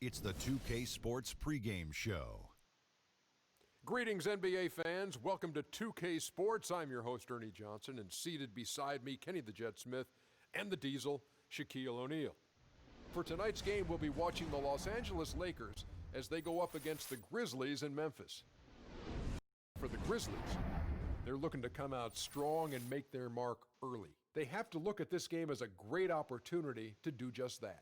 It's the 2K Sports pregame show. Greetings, NBA fans. Welcome to 2K Sports. I'm your host, Ernie Johnson, and seated beside me, Kenny the Jet Smith, and the Diesel, Shaquille O'Neal. For tonight's game, we'll be watching the Los Angeles Lakers as they go up against the Grizzlies in Memphis. For the Grizzlies, they're looking to come out strong and make their mark early. They have to look at this game as a great opportunity to do just that.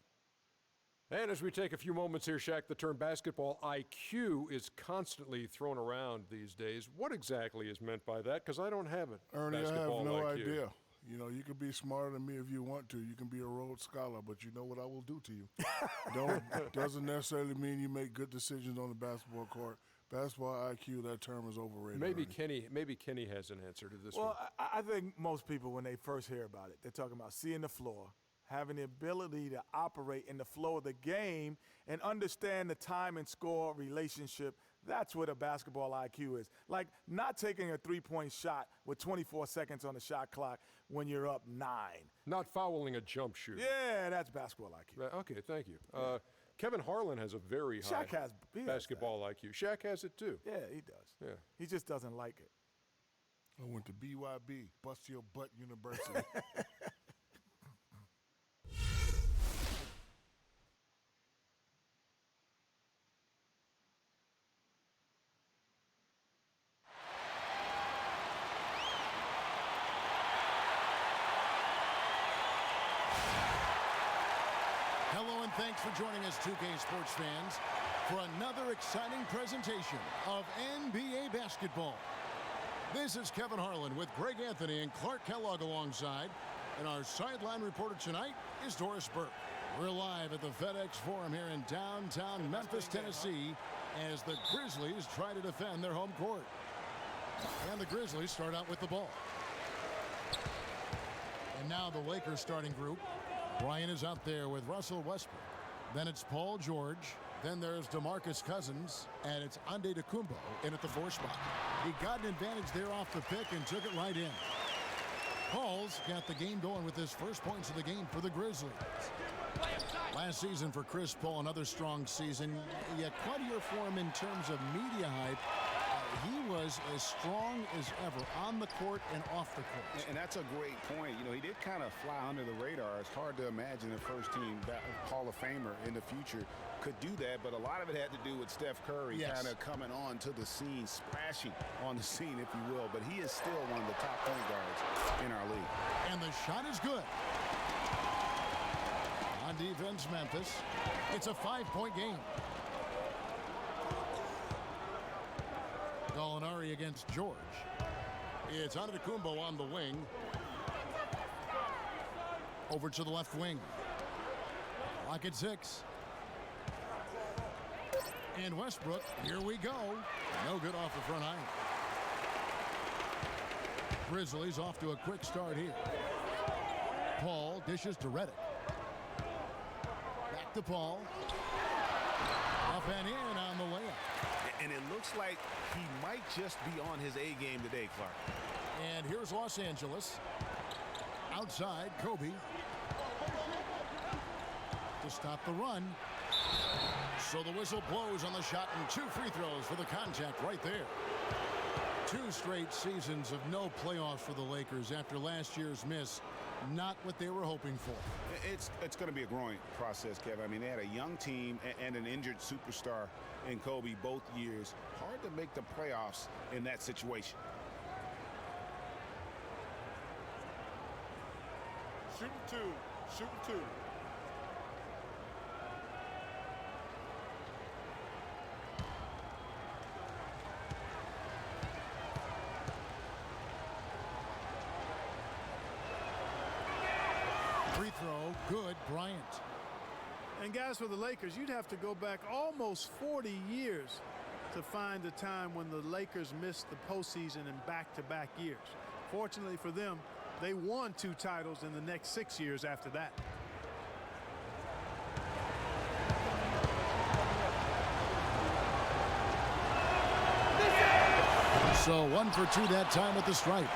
And as we take a few moments here, Shaq, the term basketball IQ is constantly thrown around these days. What exactly is meant by that? Because I don't have it. Ernie, I have basketball no IQ. idea. You know, you can be smarter than me if you want to. You can be a Rhodes Scholar, but you know what I will do to you. Doesn't necessarily mean you make good decisions on the basketball court. Basketball IQ, that term is overrated. Maybe Ernie. Kenny has an answer to this well, one. I think most people, when they first hear about it, they're talking about seeing the floor, having the ability to operate in the flow of the game and understand the time and score relationship. That's what a basketball IQ is. Like not taking a three-point shot with 24 seconds on the shot clock when you're up 9. Not fouling a jump shoot. Yeah, that's basketball IQ. Okay, thank you. Kevin Harlan has a very high basketball IQ. Shaq has it too. Yeah, he does. Yeah. He just doesn't like it. I went to BYB, Bust Your Butt University. Hello and thanks for joining us, 2K Sports fans, for another exciting presentation of NBA basketball. This is Kevin Harlan with Greg Anthony and Clark Kellogg alongside, and our sideline reporter tonight is Doris Burke. We're live at the FedEx Forum here in downtown Memphis, Tennessee, as the Grizzlies try to defend their home court. And the Grizzlies start out with the ball. And now the Lakers starting group. Bryant is out there with Russell Westbrook. Then it's Paul George. Then there's DeMarcus Cousins. And it's Antetokounmpo in at the 4 spot. He got an advantage there off the pick and took it right in. Paul's got the game going with his first points of the game for the Grizzlies. Last season for Chris Paul, another strong season. Yet quite a year for him in terms of media hype. He was as strong as ever on the court and off the court. And that's a great point. You know, he did kind of fly under the radar. It's hard to imagine a first-team Hall of Famer in the future could do that, but a lot of it had to do with Steph Curry kind of coming on to the scene, splashing on the scene, if you will. But he is still one of the top point guards in our league. And the shot is good. On defense, Memphis. It's a 5-point game. Gallinari against George. It's Antetokounmpo on the wing. Over to the left wing. Clock at 6. And Westbrook, here we go. No good off the front iron. Grizzlies off to a quick start here. Paul dishes to Redick. Back to Paul. Up and in on the layup. And it looks like he might just be on his A game today, Clark. And here's Los Angeles. Outside, Kobe. To stop the run. So the whistle blows on the shot and 2 free throws for the contact right there. 2 straight seasons of no playoffs for the Lakers after last year's miss. Not what they were hoping for. It's going to be a growing process, Kevin. I mean, they had a young team and an injured superstar in Kobe both years. Hard to make the playoffs in that situation. Shooting 2. Shooting 2. Free throw, good, Bryant. And guys, for the Lakers, you'd have to go back almost 40 years to find a time when the Lakers missed the postseason in back-to-back years. Fortunately for them, they won 2 titles in the next 6 years after that. So 1 for 2 that time with the stripe.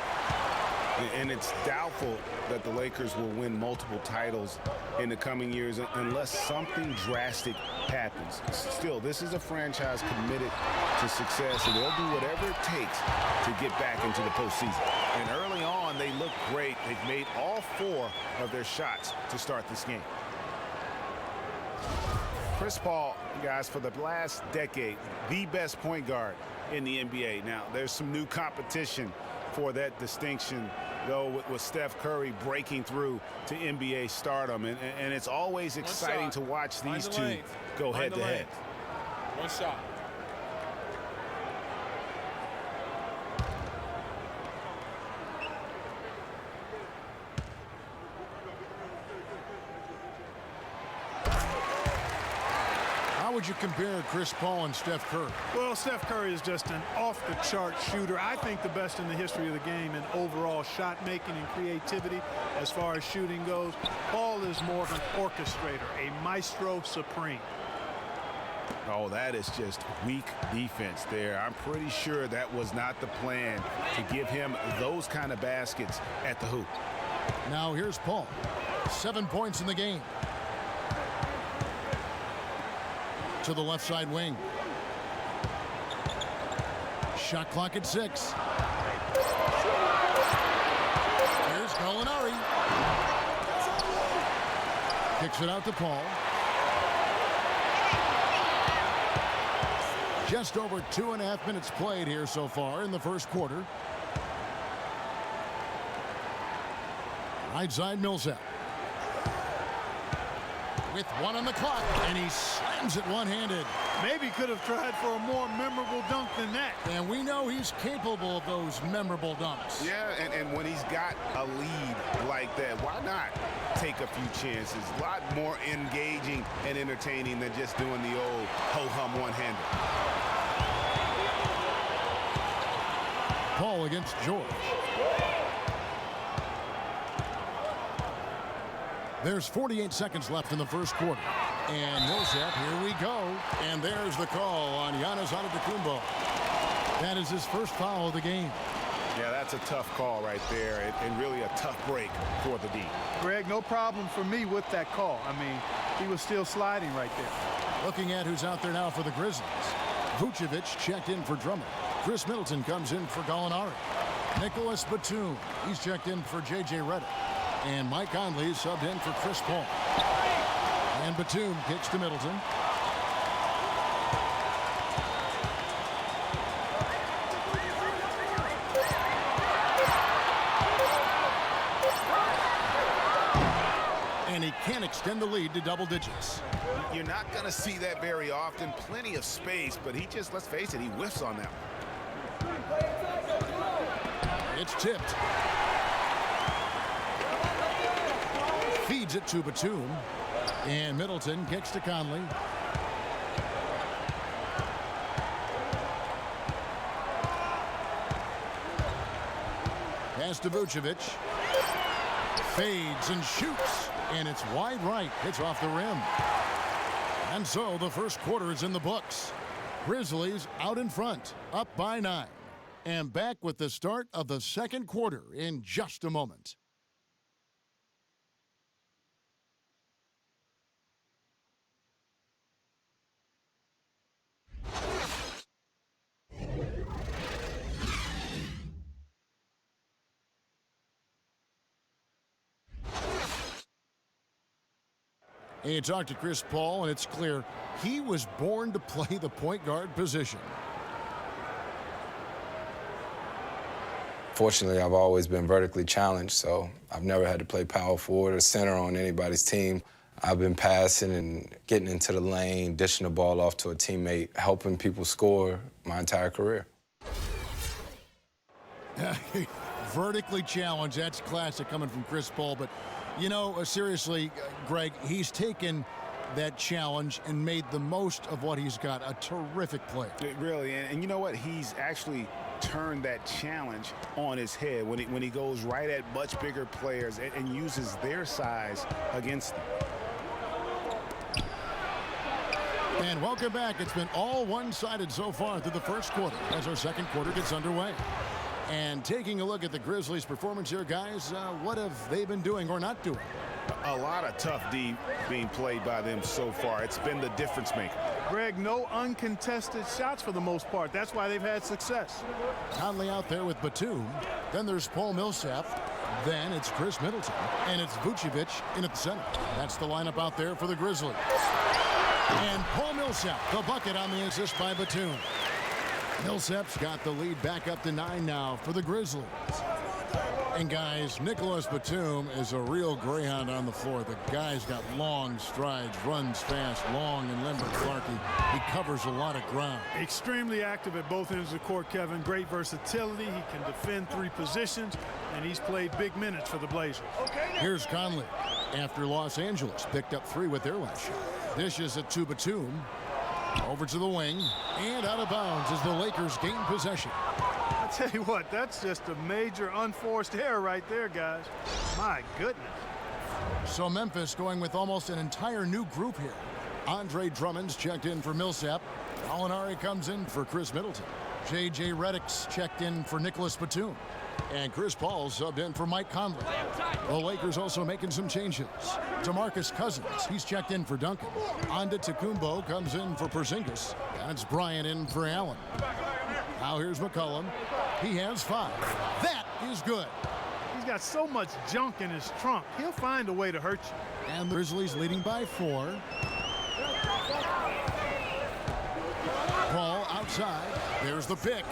And it's doubtful that the Lakers will win multiple titles in the coming years unless something drastic happens. Still, this is a franchise committed to success, and they'll do whatever it takes to get back into the postseason. And early on, they look great. They've made all 4 of their shots to start this game. Chris Paul, guys, for the last decade, the best point guard in the NBA. Now, there's some new competition for that distinction, though, with Steph Curry breaking through to NBA stardom. And it's always exciting to watch these two go head-to-head. One shot. How would you compare Chris Paul and Steph Curry? Well, Steph Curry is just an off-the-chart shooter. I think the best in the history of the game in overall shot making and creativity as far as shooting goes. Paul is more of an orchestrator, a maestro supreme. Oh, that is just weak defense there. I'm pretty sure that was not the plan to give him those kind of baskets at the hoop. Now here's Paul. 7 points in the game. To the left side wing. Shot clock at 6. Here's Gallinari. Kicks it out to Paul. Just over 2.5 minutes played here so far in the first quarter. Right side Millsap. With 1 on the clock, and he slams it one-handed. Maybe could have tried for a more memorable dunk than that. And we know he's capable of those memorable dunks. Yeah, and when he's got a lead like that, why not take a few chances? A lot more engaging and entertaining than just doing the old ho-hum one-hander. Paul against George. There's 48 seconds left in the first quarter. And Millsap, here we go. And there's the call on Giannis Antetokounmpo. That is his first foul of the game. Yeah, that's a tough call right there, and really a tough break for the D. Greg, no problem for me with that call. I mean, he was still sliding right there. Looking at who's out there now for the Grizzlies. Vucevic checked in for Drummond. Chris Middleton comes in for Gallinari. Nicholas Batum, he's checked in for J.J. Redick. And Mike Conley subbed in for Chris Paul. And Batum kicks to Middleton. And he can't extend the lead to double digits. You're not going to see that very often. Plenty of space, but he just, let's face it, he whiffs on that one. It's tipped. Feeds it to Batum. And Middleton kicks to Conley. Pass to Vucevic. Fades and shoots. And it's wide right. Hits off the rim. And so the first quarter is in the books. Grizzlies out in front, up by 9. And back with the start of the second quarter in just a moment. And you talk to Chris Paul, and it's clear he was born to play the point guard position. Fortunately, I've always been vertically challenged, so I've never had to play power forward or center on anybody's team. I've been passing and getting into the lane, dishing the ball off to a teammate, helping people score my entire career. Vertically challenged, that's classic coming from Chris Paul. But, you know, seriously, Greg, he's taken that challenge and made the most of what he's got. A terrific player. Really, and you know what? He's actually turned that challenge on his head when he goes right at much bigger players and uses their size against them. And welcome back. It's been all one-sided so far through the first quarter as our second quarter gets underway. And taking a look at the Grizzlies' performance here, guys, what have they been doing or not doing? A lot of tough D being played by them so far. It's been the difference maker. Greg, no uncontested shots for the most part. That's why they've had success. Conley out there with Batum. Then there's Paul Millsap. Then it's Chris Middleton. And it's Vucevic in at the center. That's the lineup out there for the Grizzlies. And Paul Millsap, the bucket on the assist by Batum. Millsap's got the lead back up to 9 now for the Grizzlies. And guys, Nicholas Batum is a real greyhound on the floor. The guy's got long strides, runs fast, long and limber. Clarkie, he covers a lot of ground. Extremely active at both ends of the court, Kevin. Great versatility. He can defend 3 positions, and he's played big minutes for the Blazers. Here's Conley after Los Angeles picked up 3 with their last shot. Dishes it to Batum. Over to the wing, and out of bounds as the Lakers gain possession. I tell you what, that's just a major unforced error right there, guys. My goodness. So Memphis going with almost an entire new group here. Andre Drummond's checked in for Millsap. Gallinari comes in for Chris Middleton. J.J. Redick's checked in for Nicholas Batum. And Chris Paul subbed in for Mike Conley. The Lakers also making some changes. DeMarcus Cousins, he's checked in for Duncan. Antetokounmpo comes in for Porzingis. And it's Bryant in for Allen. Now here's McCollum. He has 5. That is good. He's got so much junk in his trunk. He'll find a way to hurt you. And the Grizzlies leading by 4. Paul outside. There's the pick.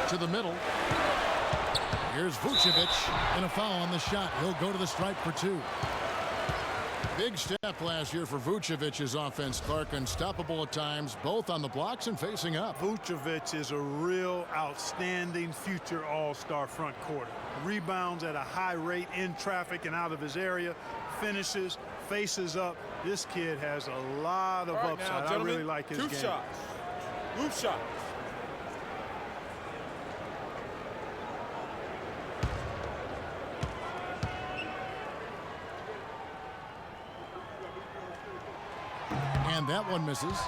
To the middle. Here's Vucevic, and a foul on the shot. He'll go to the stripe for 2. Big step last year for Vucevic's offense, Clark. Unstoppable at times, both on the blocks and facing up. Vucevic is a real outstanding future all-star front court. Rebounds at a high rate in traffic and out of his area. Finishes, faces up. This kid has a lot of upside. I really like his game. 2 shots. 2 shots. And that one misses.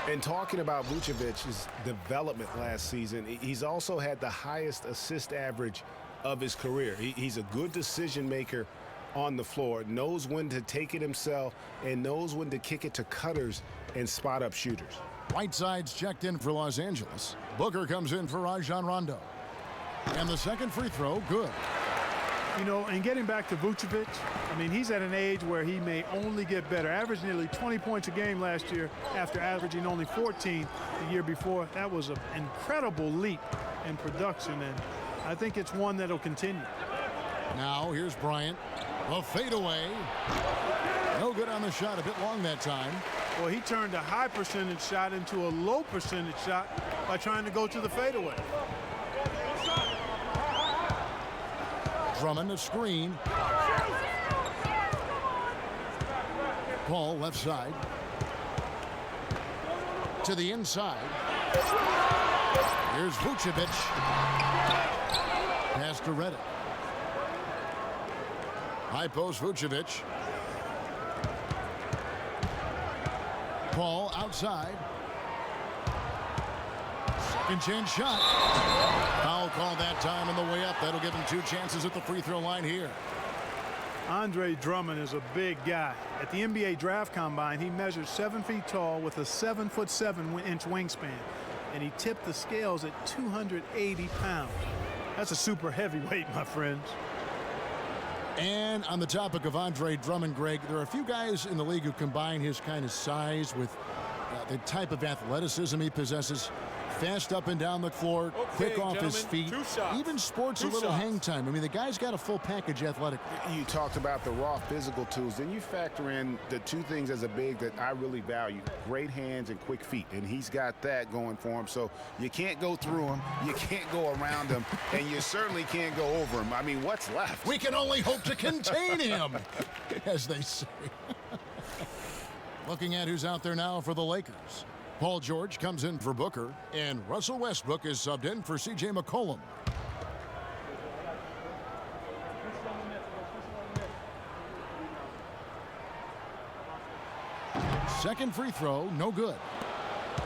And talking about Vucevic's development last season, he's also had the highest assist average of his career. He's a good decision maker on the floor, knows when to take it himself, and knows when to kick it to cutters and spot up shooters. Whiteside's checked in for Los Angeles. Booker comes in for Rajon Rondo. And the second free throw, good. You know, and getting back to Vucevic, I mean, he's at an age where he may only get better. Averaged nearly 20 points a game last year after averaging only 14 the year before. That was an incredible leap in production, and I think it's one that'll continue. Now here's Bryant. A fadeaway. No good on the shot. A bit long that time. Well, he turned a high percentage shot into a low percentage shot by trying to go to the fadeaway. Drummond, a screen. Paul left side. To the inside. Here's Vucevic. Pass to Redick. High post Vucevic. Paul outside. Second chance shot. Foul call that time on the way up. That'll give him 2 chances at the free throw line here. Andre Drummond is a big guy. At the NBA Draft Combine, he measured 7 feet tall with a 7'7" wingspan. And he tipped the scales at 280 pounds. That's a super heavyweight, my friends. And on the topic of Andre Drummond, Greg, there are a few guys in the league who combine his kind of size with the type of athleticism he possesses. Fast up and down the floor, quick off his feet, even sports a little hang time. I mean, the guy's got a full package athletic. You talked about the raw physical tools. Then you factor in the 2 things as a big that I really value: great hands and quick feet. And he's got that going for him. So you can't go through him, you can't go around him, and you certainly can't go over him. I mean, what's left? We can only hope to contain him, as they say. Looking at who's out there now for the Lakers. Paul George comes in for Booker, and Russell Westbrook is subbed in for C.J. McCollum. Second free throw, no good.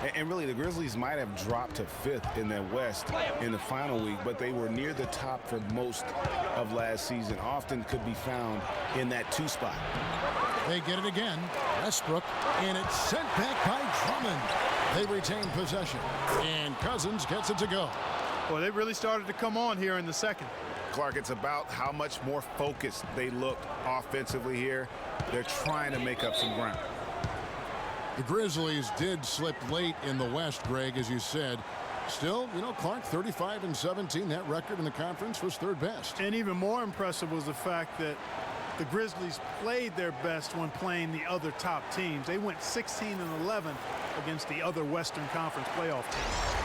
And really, the Grizzlies might have dropped to 5th in the West in the final week, but they were near the top for most of last season. Often could be found in that 2 spot. They get it again. Westbrook, and it's sent back by Drummond. They retain possession, and Cousins gets it to go. Well, they really started to come on here in the second. Clark, it's about how much more focused they looked offensively here. They're trying to make up some ground. The Grizzlies did slip late in the West, Greg, as you said. Still, Clark, 35-17. That record in the conference was 3rd best. And even more impressive was the fact that the Grizzlies played their best when playing the other top teams. They went 16-11 against the other Western Conference playoff teams.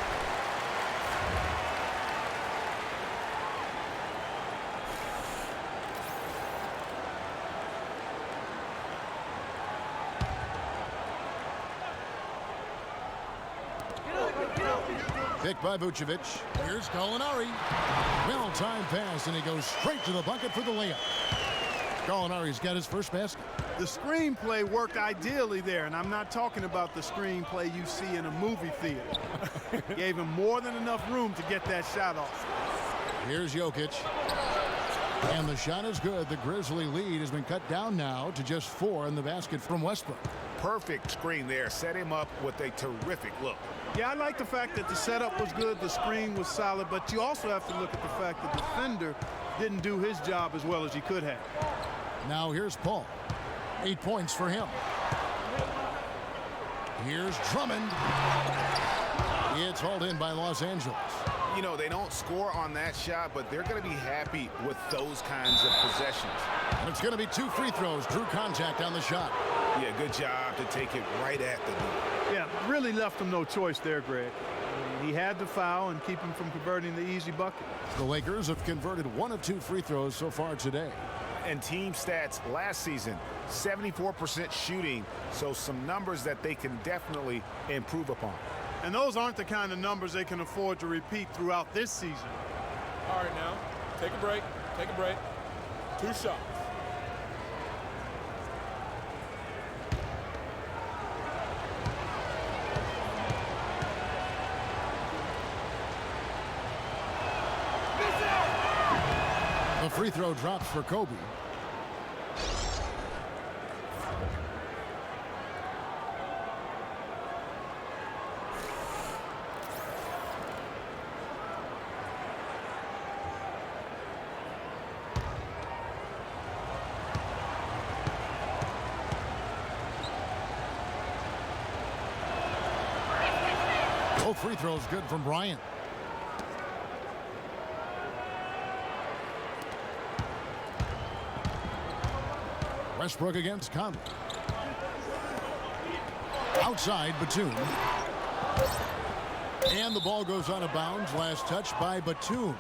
Picked by Vucevic. Here's Gallinari. Well-timed pass, and he goes straight to the bucket for the layup. Gallinari's got his first basket. The screenplay worked ideally there, and I'm not talking about the screenplay you see in a movie theater. Gave him more than enough room to get that shot off. Here's Jokic. And the shot is good. The Grizzly lead has been cut down now to just 4 in the basket from Westbrook. Perfect screen there. Set him up with a terrific look. Yeah, I like the fact that the setup was good, the screen was solid, but you also have to look at the fact that the defender didn't do his job as well as he could have. Now here's Paul. 8 points for him. Here's Drummond. It's hauled in by Los Angeles. They don't score on that shot, but they're going to be happy with those kinds of possessions. And it's going to be 2 free throws. Drew contact on the shot. Yeah, good job to take it right at the door. Yeah, really left him no choice there, Greg. He had to foul and keep him from converting the easy bucket. The Lakers have converted 1 of 2 free throws so far today. And team stats last season, 74% shooting, so some numbers that they can definitely improve upon. And those aren't the kind of numbers they can afford to repeat throughout this season. All right, now, take a break. Take a break. 2 shots. The free throw drops for Kobe. Both free throws good from Bryant. Westbrook against Conley. Outside Batum. And the ball goes out of bounds. Last touch by Batum.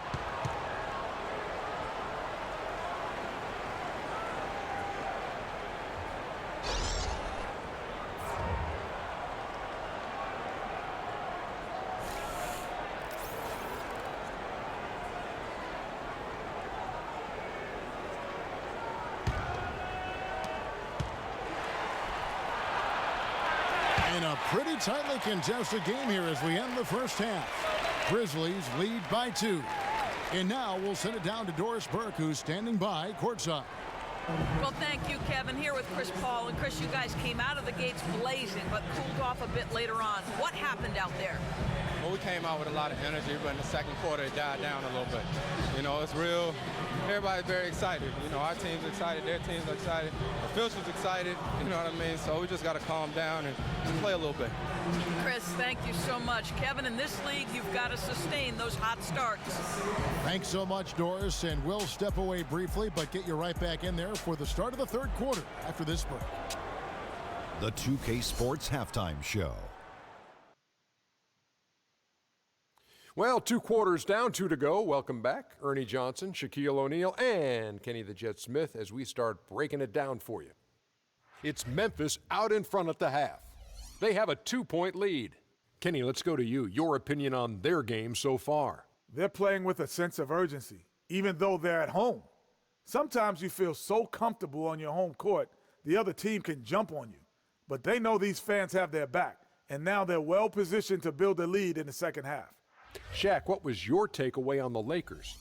In a pretty tightly contested game here as we end the first half. Grizzlies lead by 2. And now we'll send it down to Doris Burke, who's standing by courtside. Well, thank you, Kevin. Here with Chris Paul. And Chris, you guys came out of the gates blazing, but cooled off a bit later on. What happened out there? Well, we came out with a lot of energy, but in the second quarter, it died down a little bit. It's real. Everybody's very excited. Our team's excited. Their team's excited. Officials excited. You know what I mean? So we just got to calm down and just play a little bit. Chris, thank you so much. Kevin, in this league, you've got to sustain those hot starts. Thanks so much, Doris. And we'll step away briefly, but get you right back in there for the start of the third quarter after this break. The 2K Sports Halftime Show. Well, 2 quarters down, 2 to go. Welcome back. Ernie Johnson, Shaquille O'Neal, and Kenny the Jet Smith as we start breaking it down for you. It's Memphis out in front at the half. They have a 2-point lead. Kenny, let's go to you. Your opinion on their game so far. They're playing with a sense of urgency, even though they're at home. Sometimes you feel so comfortable on your home court, the other team can jump on you. But they know these fans have their back, And now they're well positioned to build a lead in the second half. Shaq, what was your takeaway on the Lakers?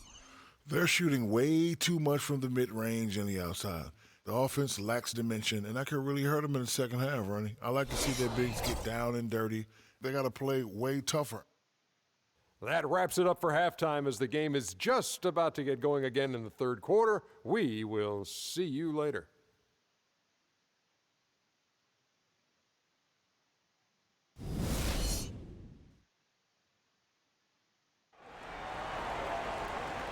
They're shooting way too much from the mid-range and the outside. The offense lacks dimension, and that could really hurt them in the second half, Ronnie. I like to see their bigs get down and dirty. They got to play way tougher. That wraps it up for halftime as the game is just about to get going again in the third quarter. We will see you later.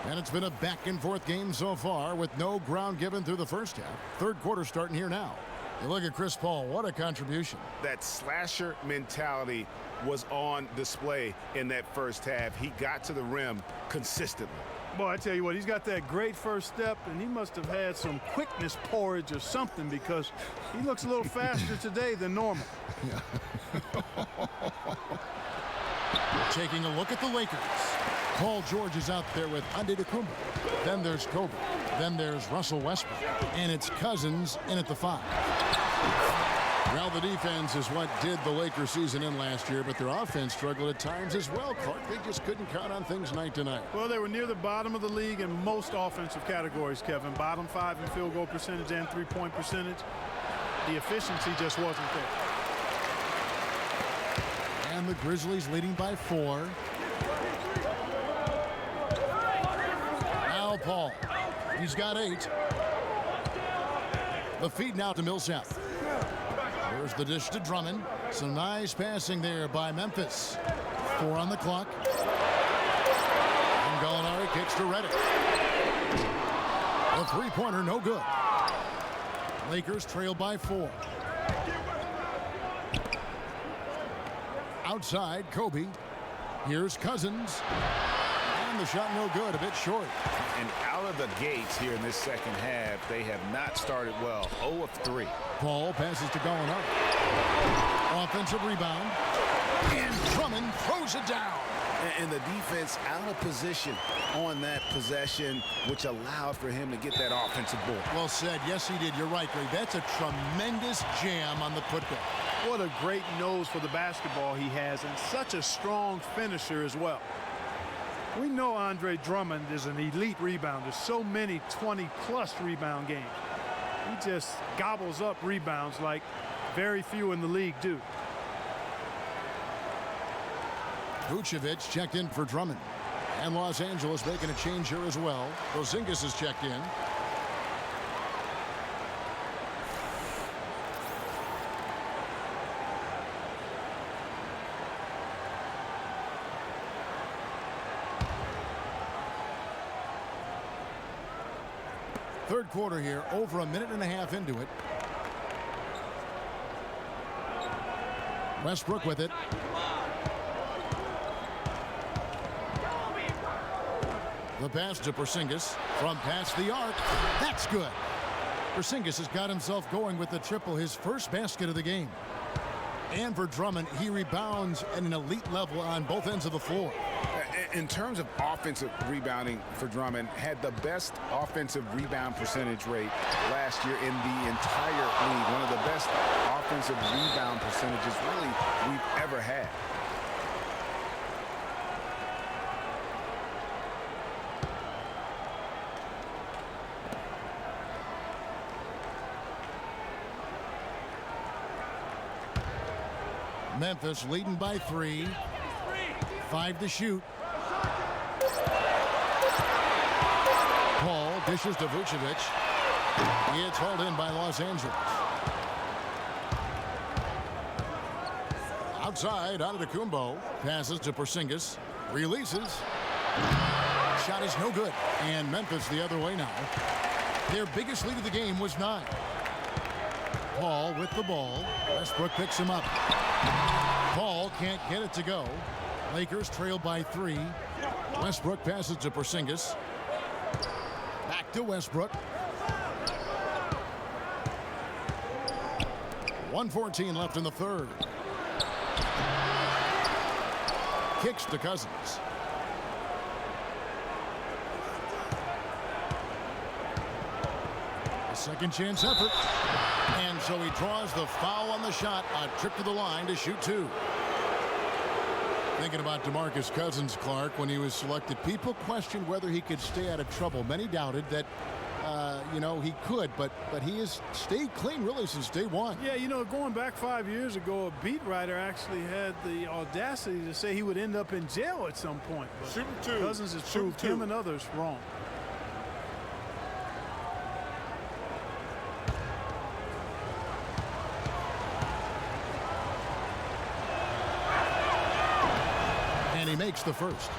And it's been a back-and-forth game so far with no ground given through the first half. Third quarter starting here now. You look at Chris Paul, what a contribution. That slasher mentality was on display in that first half. He got to the rim consistently. Boy, I tell you what, he's got that great first step, and he must have had some quickness porridge or something because he looks a little faster today than normal. Taking a look at the Lakers. Paul George is out there with Antetokounmpo. Then there's Kobe. Then there's Russell Westbrook. And it's Cousins in at the 5. Well, the defense is what did the Lakers season in last year, but their offense struggled at times as well, Clark. They just couldn't count on things night to night. Well, they were near the bottom of the league in most offensive categories, Kevin. Bottom 5 in field goal percentage and three-point percentage. The efficiency just wasn't there. And the Grizzlies leading by 4. Now Paul. He's got 8. The feed now to Millsap. There's the dish to Drummond. Some nice passing there by Memphis. 4 on the clock. And Gallinari kicks to Redick. The three-pointer no good. Lakers trail by 4. Outside, Kobe. Here's Cousins. And the shot no good, a bit short. And out of the gates here in this second half, they have not started well. 0 of 3. Paul passes to Gallinari. Offensive rebound. And Drummond throws it down. And the defense out of position on that possession, which allowed for him to get that offensive board. Well said. Yes, he did. You're right, Greg. That's a tremendous jam on the putback. What a great nose for the basketball he has, and such a strong finisher as well. We know Andre Drummond is an elite rebounder. So many 20-plus rebound games. He just gobbles up rebounds like very few in the league do. Vucevic checked in for Drummond. And Los Angeles making a change here as well. Porzingis is checked in. Third quarter here, over a minute and a half into it. Westbrook with it. The pass to Porzingis from past the arc. That's good. Porzingis has got himself going with the triple, his first basket of the game. And for Drummond, he rebounds at an elite level on both ends of the floor. In terms of offensive rebounding for Drummond, had the best offensive rebound percentage rate last year in the entire league. One of the best offensive rebound percentages really we've ever had. Memphis leading by 3. 5 to shoot. Paul dishes to Vucevic. It's hauled in by Los Angeles. Outside, Antetokounmpo passes to Porzingis. Releases. Shot is no good. And Memphis the other way now. Their biggest lead of the game was 9. Paul with the ball. Westbrook picks him up. Paul can't get it to go. Lakers trail by 3. Westbrook passes to Porzingis. Back to Westbrook. 1:14 left in the third. Kicks to Cousins. A second chance effort. And so he draws the foul on the shot. A trip to the line to shoot 2. Thinking about DeMarcus Cousins, Clark, when he was selected, people questioned whether he could stay out of trouble. Many doubted that, he could, but he has stayed clean really since day one. Yeah, going back 5 years ago, a beat writer actually had the audacity to say he would end up in jail at some point. But Shooting 2. Cousins has proved him and others wrong. And he makes the first.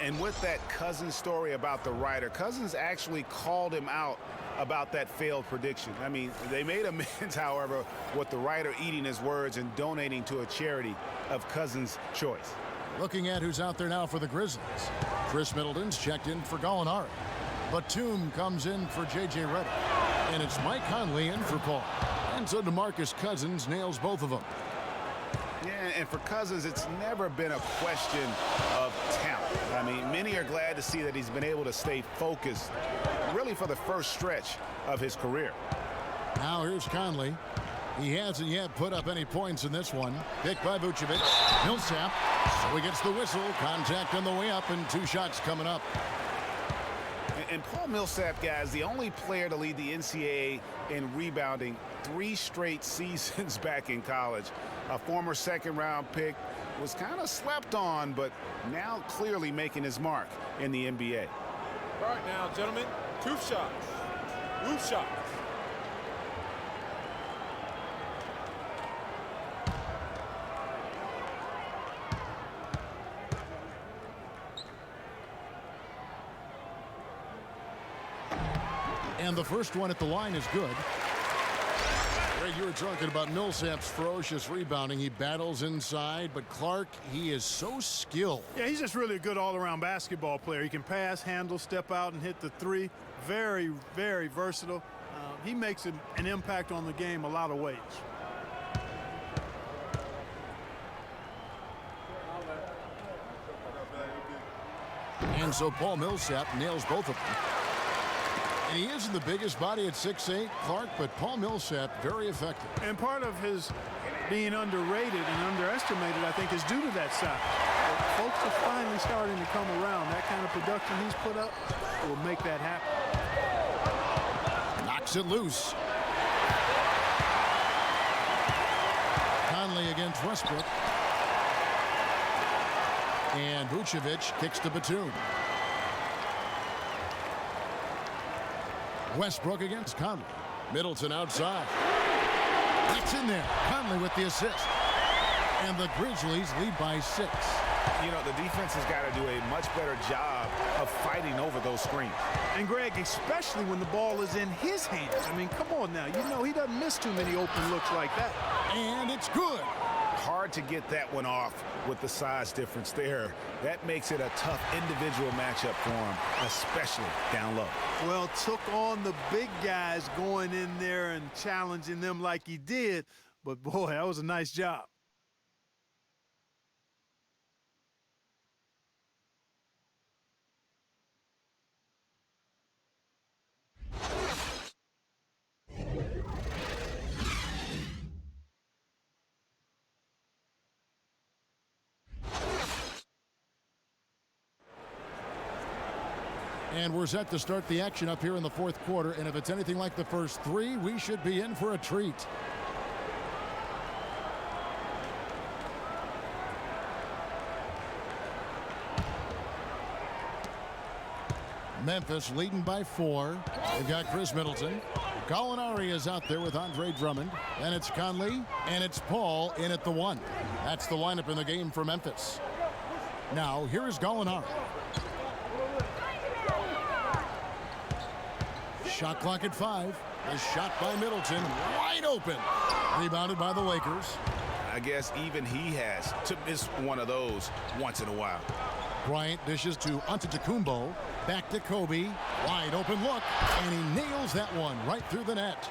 And with that Cousins story about the writer, Cousins actually called him out about that failed prediction. I mean, they made amends, however, with the writer eating his words and donating to a charity of Cousins' choice. Looking at who's out there now for the Grizzlies. Chris Middleton's checked in for Gallinari. Batum comes in for J.J. Redick. And it's Mike Conley in for Paul. And so DeMarcus Cousins nails both of them. Yeah, and for Cousins, it's never been a question of talent. I mean, many are glad to see that he's been able to stay focused, really for the first stretch of his career. Now here's Conley. He hasn't yet put up any points in this one. Picked by Vucevic. Millsap. So he gets the whistle. Contact on the way up and 2 shots coming up. And Paul Millsap, guys, the only player to lead the NCAA in rebounding 3 straight seasons back in college. A former second-round pick, was kind of slept on, but now clearly making his mark in the NBA. All right now, gentlemen, 2 shots. 2 shots. And the first one at the line is good. Greg, you were talking about Millsap's ferocious rebounding. He battles inside, but Clark, he is so skilled. Yeah, he's just really a good all-around basketball player. He can pass, handle, step out, and hit the 3. Very, very versatile. He makes an impact on the game a lot of ways. And so Paul Millsap nails both of them. And he isn't the biggest body at 6'8", Clark, but Paul Millsap, very effective. And part of his being underrated and underestimated, I think, is due to that size. Folks are finally starting to come around. That kind of production he's put up will make that happen. Knocks it loose. Conley against Westbrook. And Vucevic kicks to Batum. Westbrook against Conley. Middleton outside. It's in there. Conley with the assist. And the Grizzlies lead by 6. You know, the defense has got to do a much better job of fighting over those screens. And Greg, especially when the ball is in his hands. I mean, come on now. You know he doesn't miss too many open looks like that. And it's good. Hard to get that one off with the size difference there. That makes it a tough individual matchup for him, especially down low. Well, took on the big guys going in there and challenging them like he did. But, boy, that was a nice job. And we're set to start the action up here in the 4th quarter. And if it's anything like the first 3, we should be in for a treat. Memphis leading by 4. They've got Chris Middleton. Gallinari is out there with Andre Drummond. And it's Conley. And it's Paul in at the 1. That's the lineup in the game for Memphis. Now, here is Gallinari. Shot clock at 5. A shot by Middleton. Wide open. Rebounded by the Lakers. I guess even he has to miss one of those once in a while. Bryant dishes to Antetokounmpo. Back to Kobe. Wide open look. And he nails that one right through the net.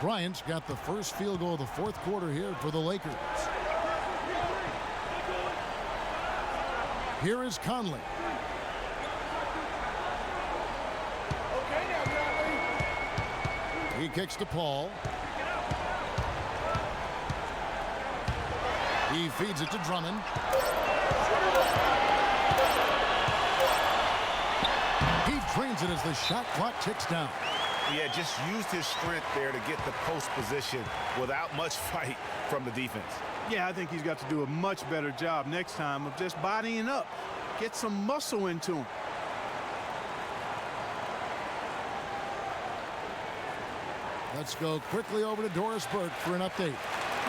Bryant's got the first field goal of the 4th quarter here for the Lakers. Here is Conley. He kicks to Paul. He feeds it to Drummond. He drains it as the shot clock ticks down. Yeah, just used his strength there to get the post position without much fight from the defense. Yeah, I think he's got to do a much better job next time of just bodying up. Get some muscle into him. Let's go quickly over to Doris Burke for an update.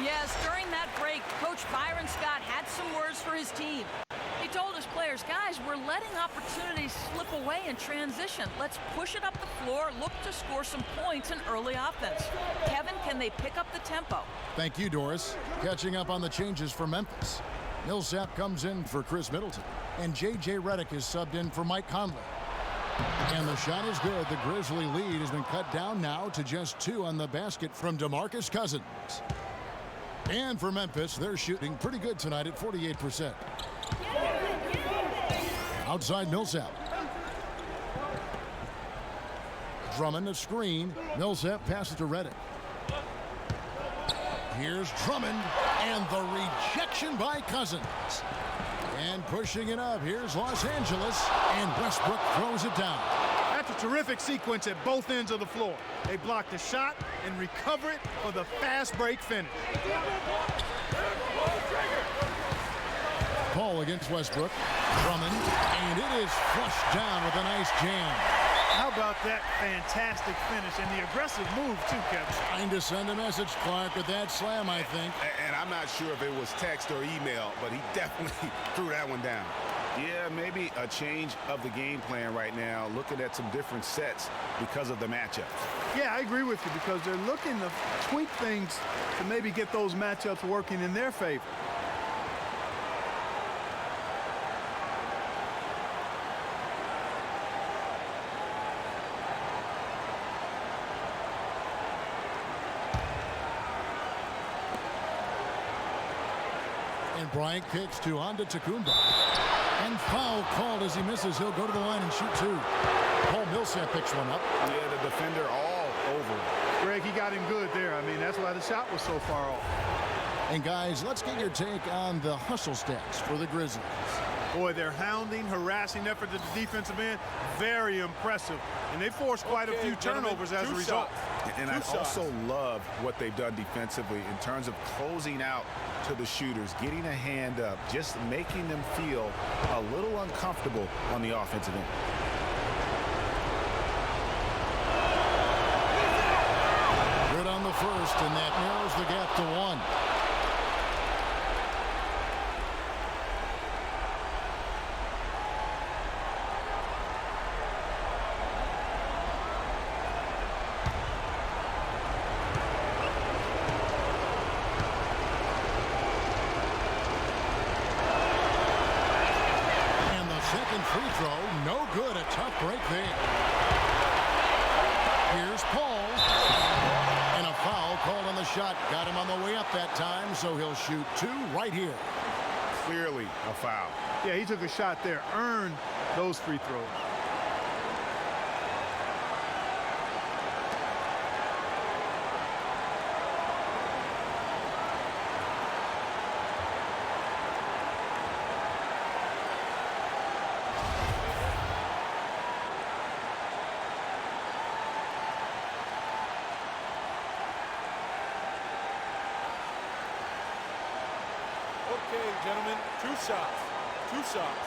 Yes, during that break, Coach Byron Scott had some words for his team. He told his players, guys, we're letting opportunities slip away in transition. Let's push it up the floor, look to score some points in early offense. Kevin, can they pick up the tempo? Thank you, Doris. Catching up on the changes for Memphis. Millsap comes in for Chris Middleton, and J.J. Redick is subbed in for Mike Conley. And the shot is good. The Grizzly lead has been cut down now to just 2 on the basket from DeMarcus Cousins. And for Memphis, they're shooting pretty good tonight at 48%. Outside Millsap. Drummond a screen. Millsap passes to Redick. Here's Drummond, and the rejection by Cousins. And pushing it up, here's Los Angeles, and Westbrook throws it down. That's a terrific sequence at both ends of the floor. They block the shot and recover it for the fast break finish. Paul against Westbrook. Drummond, and it is flushed down with a nice jam. How about that fantastic finish and the aggressive move, too, Kevin? Trying to send a message, Clark, with that slam, I think. And I'm not sure if it was text or email, but he definitely threw that one down. Yeah, maybe a change of the game plan right now, looking at some different sets because of the matchups. Yeah, I agree with you because they're looking to tweak things to maybe get those matchups working in their favor. And Bryant kicks to Antetokounmpo. And foul called as he misses. He'll go to the line and shoot 2. Paul Millsap picks one up. Yeah, the defender all over. Greg, he got him good there. I mean, that's why the shot was so far off. And guys, let's get your take on the hustle stats for the Grizzlies. Boy, their hounding, harassing effort at the defensive end, very impressive. And they forced quite a few turnovers as a result. And I also love what they've done defensively in terms of closing out to the shooters, getting a hand up, just making them feel a little uncomfortable on the offensive end. Good on the first, and that narrows the gap to 1. Free throw, no good. A tough break there. Here's Paul. And a foul called on the shot. Got him on the way up that time, so he'll shoot 2 right here. Clearly a foul. Yeah, he took a shot there, earned those free throws. Okay, gentlemen, 2 shots. 2 shots.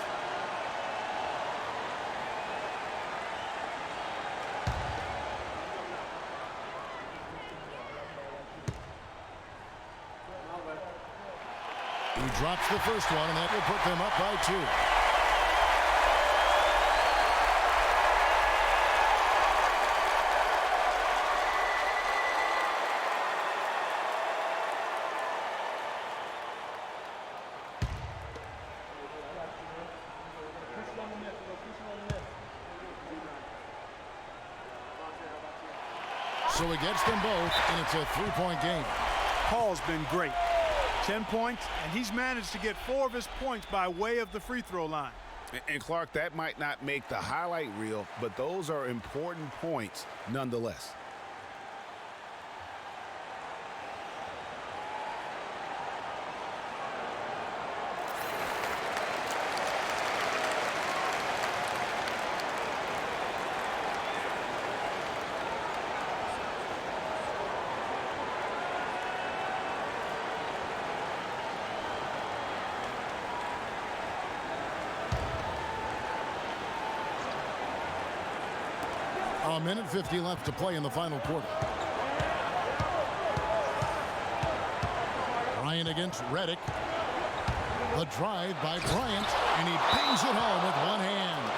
He drops the first one, and that will put them up by 2. So he gets them both, and it's a 3-point game. Paul's been great. 10 points, and he's managed to get 4 of his points by way of the free throw line. And Clark, that might not make the highlight reel, but those are important points nonetheless. A minute 50 left to play in the final quarter. Bryant against Reddick. The drive by Bryant, and he bangs it home with one hand.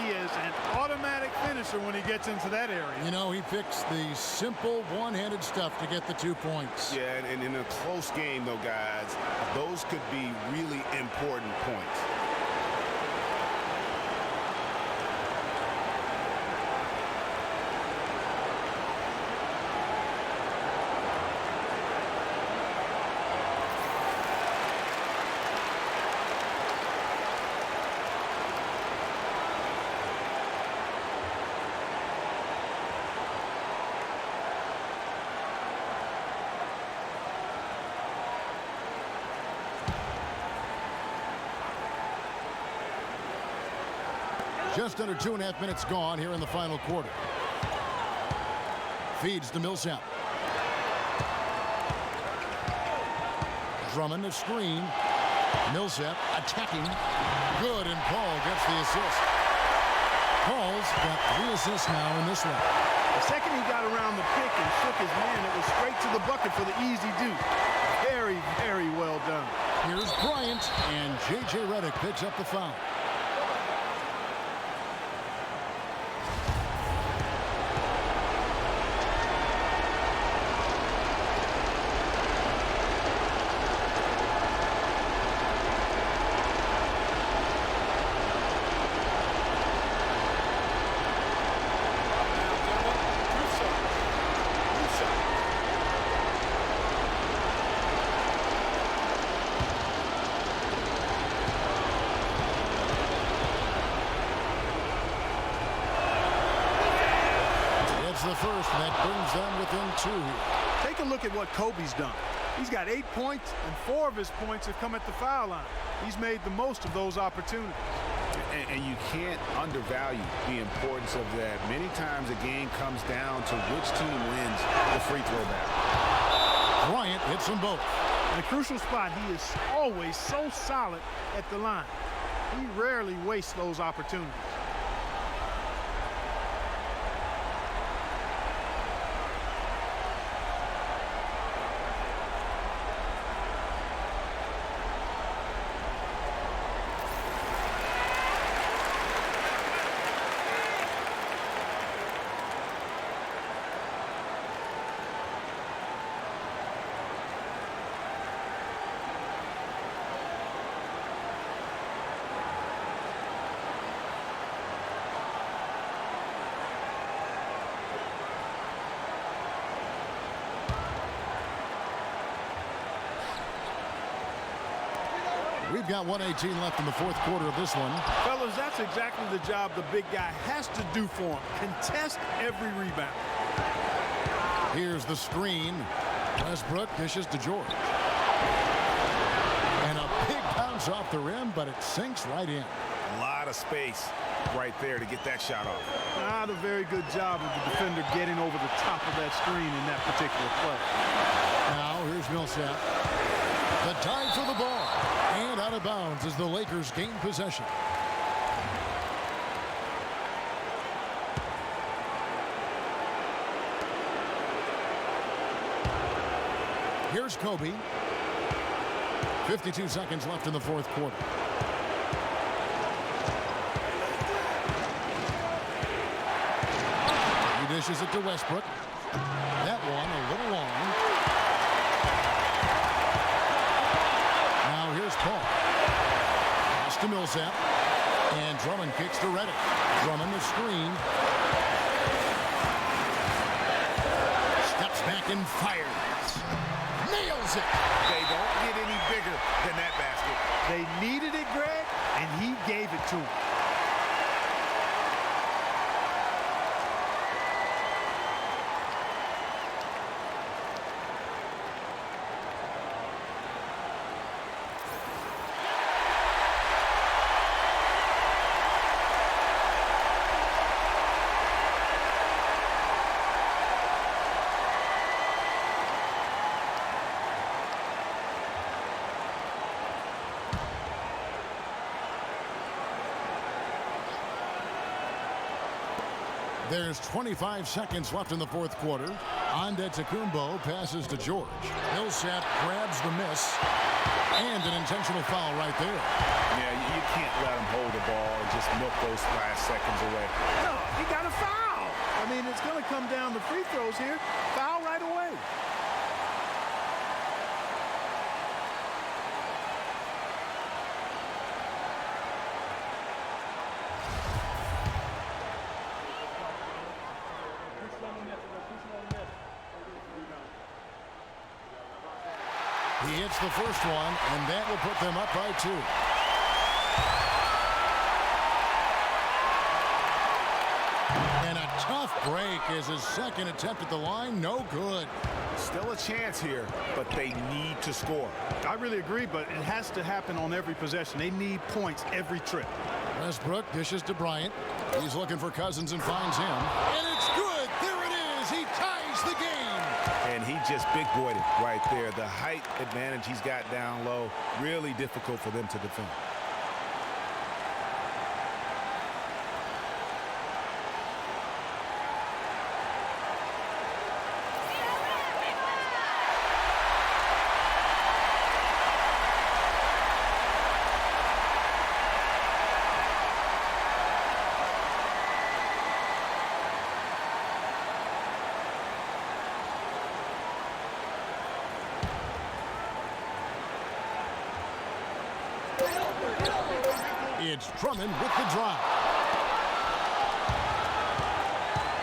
He is an automatic finisher when he gets into that area. You know, he picks the simple one-handed stuff to get the 2 points. Yeah, and in a close game, though, guys, those could be really important points. Just under 2.5 minutes gone here in the final quarter. Feeds to Millsap. Drummond a screen. Millsap attacking. Good, and Paul gets the assist. Paul's got 3 assists now in this one. The second he got around the pick and shook his man, it was straight to the bucket for the easy deuce. Very, very well done. Here's Bryant, and J.J. Redick picks up the foul. The first, and that brings them within 2. Take a look at what Kobe's done. He's got 8 points, and 4 of his points have come at the foul line. He's made the most of those opportunities. And you can't undervalue the importance of that. Many times a game comes down to which team wins the free throw battle. Bryant hits them both. In a crucial spot, he is always so solid at the line. He rarely wastes those opportunities. We've got 1:18 left in the fourth quarter of this one. Fellas, that's exactly the job the big guy has to do for him. Contest every rebound. Here's the screen. Westbrook dishes to George. And a big bounce off the rim, but it sinks right in. A lot of space right there to get that shot off. Not a very good job of the defender getting over the top of that screen in that particular play. Now here's Millsap. The dive for the ball. And out of bounds as the Lakers gain possession. Here's Kobe. 52 seconds left in the fourth quarter. He dishes it to Westbrook. That one a little long. Now here's Paul. Pass to Millsap. And Drummond kicks to Reddick. Drummond the screen. Steps back and fires. Nails it. They don't get any bigger than that basket. They needed it, Greg, and he gave it to him. There's 25 seconds left in the fourth quarter. Antetokounmpo passes to George. Millsap grabs the miss. And an intentional foul right there. Yeah, you can't let him hold the ball and just milk those last seconds away. No, you got a foul. I mean, it's going to come down to free throws here. Foul right away. He hits the first one, and that will put them up by 2. And a tough break is his second attempt at the line. No good. Still a chance here, but they need to score. I really agree, but it has to happen on every possession. They need points every trip. Westbrook dishes to Bryant. He's looking for Cousins and finds him. And it's good. There it is. He ties the game. And he just big-boyed it right there. The height advantage he's got down low, really difficult for them to defend. It's Drummond with the drive.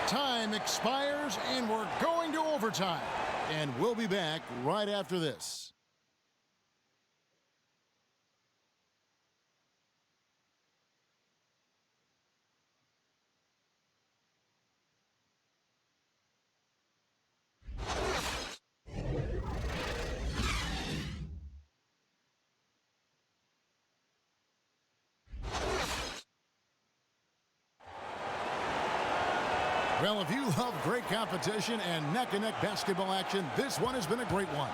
Time expires, and we're going to overtime. And we'll be back right after this. Well, if you love great competition and neck-and-neck basketball action, this one has been a great one.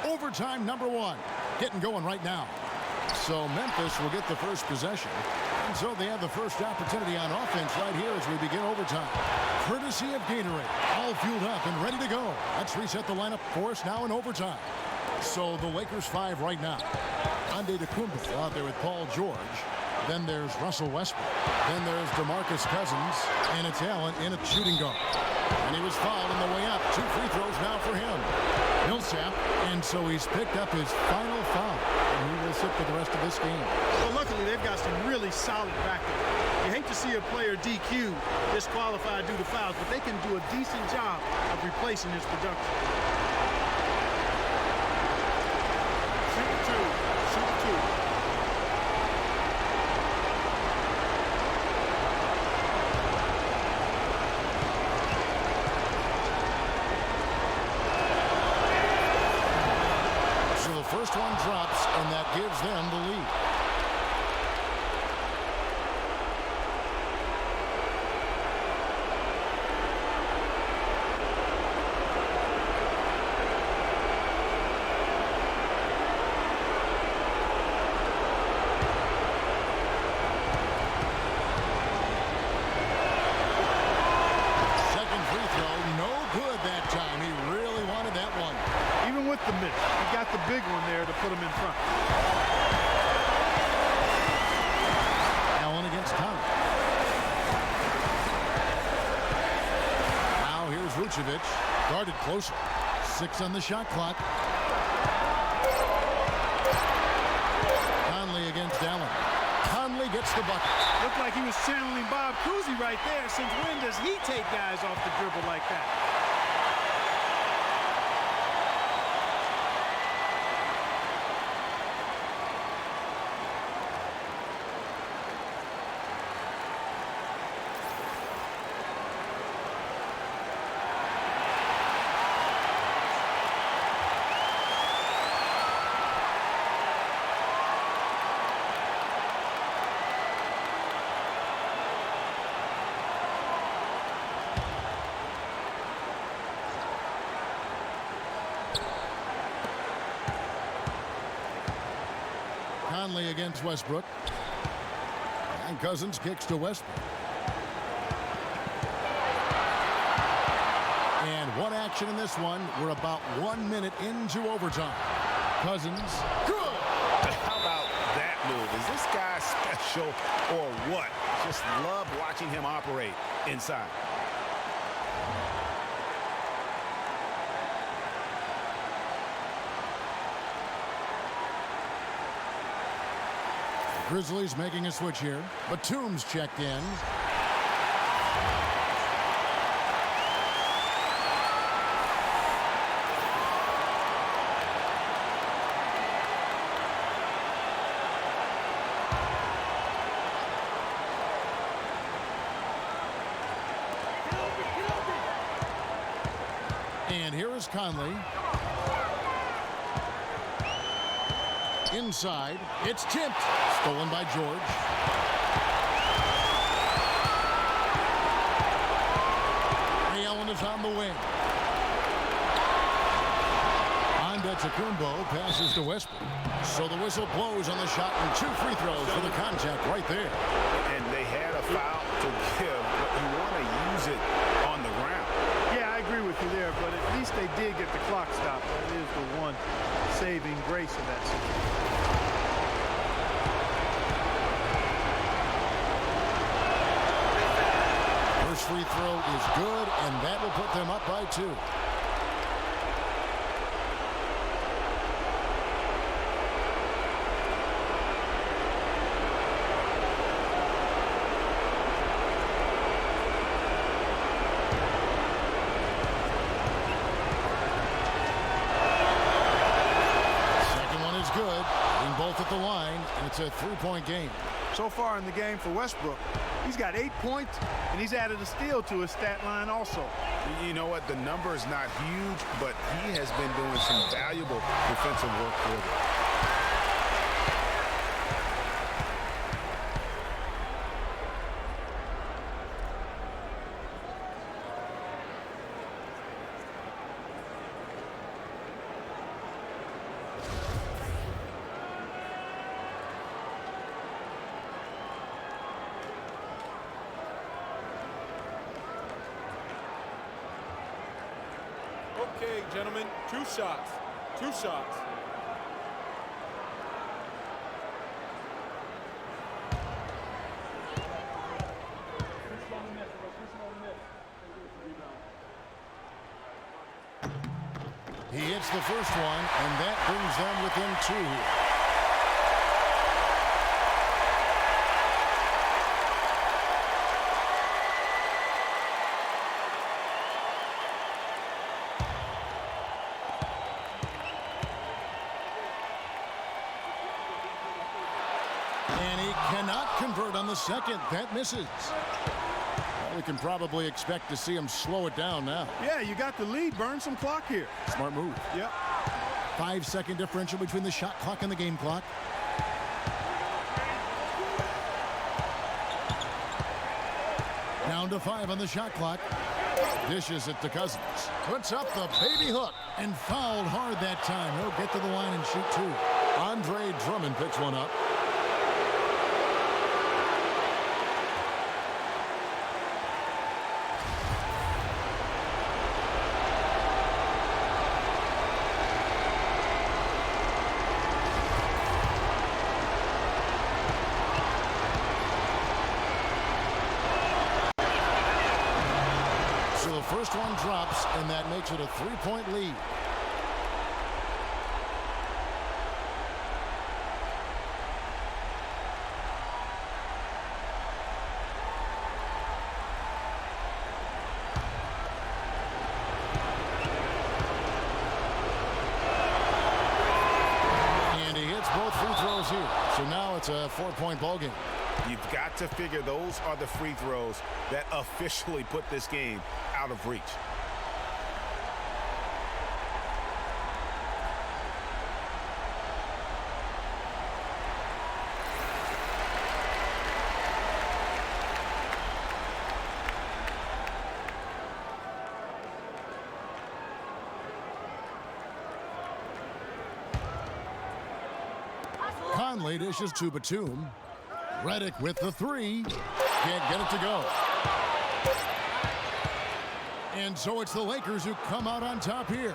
Overtime number 1. Getting going right now. So Memphis will get the first possession. And so they have the first opportunity on offense right here as we begin overtime. Courtesy of Gatorade. All fueled up and ready to go. Let's reset the lineup for us now in overtime. So the Lakers 5 right now. Antetokounmpo out there with Paul George. Then there's Russell Westbrook. Then there's DeMarcus Cousins. And it's Allen in a shooting guard. And he was fouled on the way up. 2 free throws now for him. Millsap. And so he's picked up his final foul. And he will sit for the rest of this game. Well, luckily, they've got some really solid backup. You hate to see a player DQ, disqualified due to fouls, but they can do a decent job of replacing his production. Shoot two. First one drops, and that gives them the lead. Second free throw, no good that time. He really wanted that one. Even with the miss, he got the big one there to put him in front. Allen against Conley. Now here's Vucevic, guarded closer. 6 on the shot clock. Conley against Allen. Conley gets the bucket. Looked like he was channeling Bob Cousy right there. Since when does he take guys off the dribble like that? Conley against Westbrook. And Cousins kicks to Westbrook. action in this one. We're about 1 minute into overtime. Cousins, good. How about that move? Is this guy special or what? Just love watching him operate inside. Grizzlies making a switch here. Batum's checked in. And here is Conley. Inside, it's tipped. Stolen by George. Ray Allen is on the wing. Antetokounmpo passes to Westbrook. So the whistle blows on the shot and 2 free throws for the contact right there. And they had a foul to give, but you want to use it on the ground. Yeah, I agree with you there, but at least they did get the clock stopped. That is the one saving grace of that situation. First free throw is good, and that will put them up by 2. Second one is good. Being both at the line, and it's a 3-point game. So far in the game for Westbrook, he's got 8 points, and he's added a steal to his stat line also. You know what? The number is not huge, but he has been doing some valuable defensive work for them. Okay, gentlemen, 2 shots. 2 shots. He hits the first one, and that brings them within 2 here. And he cannot convert on the second. That misses. Well, we can probably expect to see him slow it down now. Yeah, you got the lead. Burn some clock here. Smart move. Yep. 5-second differential between the shot clock and the game clock. Down to 5 on the shot clock. Dishes it to Cousins. Puts up the baby hook and fouled hard that time. He'll get to the line and shoot 2. Andre Drummond picks one up. First one drops, and that makes it a 3-point lead. And he hits both free throws here. So now it's a 4-point ball game. You've got to figure those are the free throws that officially put this game out of reach. Conley dishes to Batum. Redick with the 3. Can't get it to go. And so it's the Lakers who come out on top here.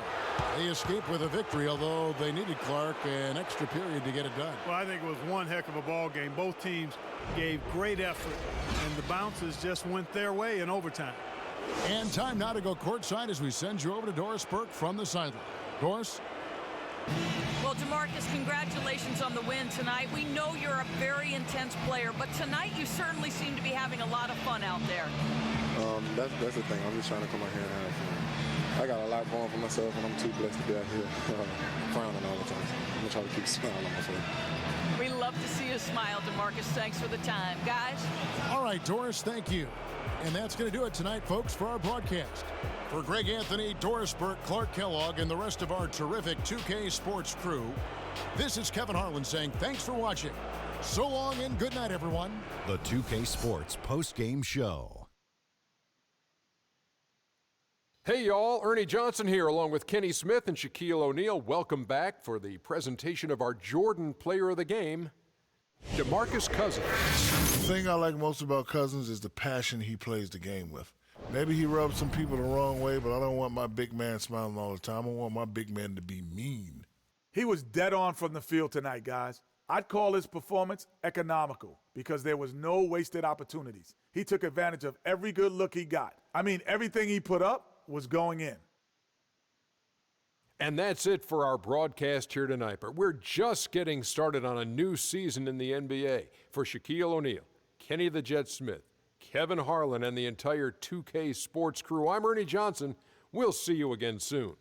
They escape with a victory, although they needed Clark an extra period to get it done. Well, I think it was one heck of a ball game. Both teams gave great effort, and the bounces just went their way in overtime. And time now to go courtside as we send you over to Doris Burke from the sideline. Doris? Well, DeMarcus, congratulations on the win tonight. We know you're a very intense player, but tonight you certainly seem to be having a lot of fun out there. That's the thing. I'm just trying to come out here and have fun. I got a lot going for myself, and I'm too blessed to be out here frowning all the time. I'm going to try to keep a smile on my face. We love to see you smile, DeMarcus. Thanks for the time. Guys? All right, Doris, thank you. And that's going to do it tonight, folks, for our broadcast. For Greg Anthony, Doris Burke, Clark Kellogg, and the rest of our terrific 2K Sports crew, this is Kevin Harlan saying thanks for watching. So long and good night, everyone. The 2K Sports post-game show. Hey, y'all. Ernie Johnson here, along with Kenny Smith and Shaquille O'Neal. Welcome back for the presentation of our Jordan Player of the Game, DeMarcus Cousins. The thing I like most about Cousins is the passion he plays the game with. Maybe he rubs some people the wrong way, but I don't want my big man smiling all the time. I want my big man to be mean. He was dead on from the field tonight, guys. I'd call his performance economical because there was no wasted opportunities. He took advantage of every good look he got. I mean, everything he put up was going in. And that's it for our broadcast here tonight. But we're just getting started on a new season in the NBA. For Shaquille O'Neal, Kenny the Jet Smith, Kevin Harlan, and the entire 2K Sports crew, I'm Ernie Johnson. We'll see you again soon.